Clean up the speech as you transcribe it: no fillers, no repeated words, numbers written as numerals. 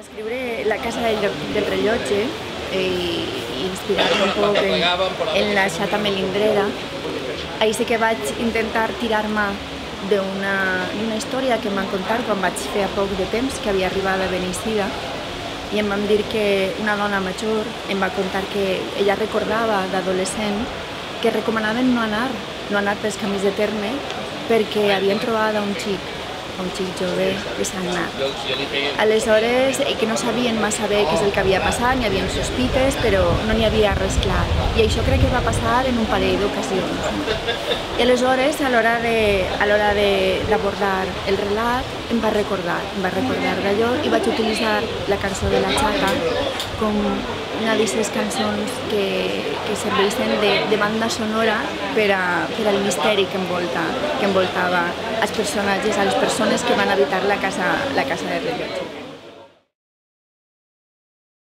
escriure La casa del rellotge i inspirar-me un poc en la xata melindrera, ahir sí que vaig intentar tirar-me d'una història que em van contar quan vaig fer a poc de temps que havia arribat a Beneixida, i em van dir que una dona major em va contar que ella recordava d'adolescent que recomanaven no anar pels camins de terme perquè havien trobat un xic jove desagnat. Aleshores, que no sabien massa bé què és el que havia passat, n'hi havia sospites, però no n'hi havia res clar. I això crec que va passar en un parell d'ocasions. I aleshores, a l'hora d'abordar el relat, em va recordar d'allò i vaig utilitzar la cançó de la xata com una d'aquestes cançons que serveixen de banda sonora per al misteri que envoltava els personatges, a les persones que van habitar la casa del rellotge.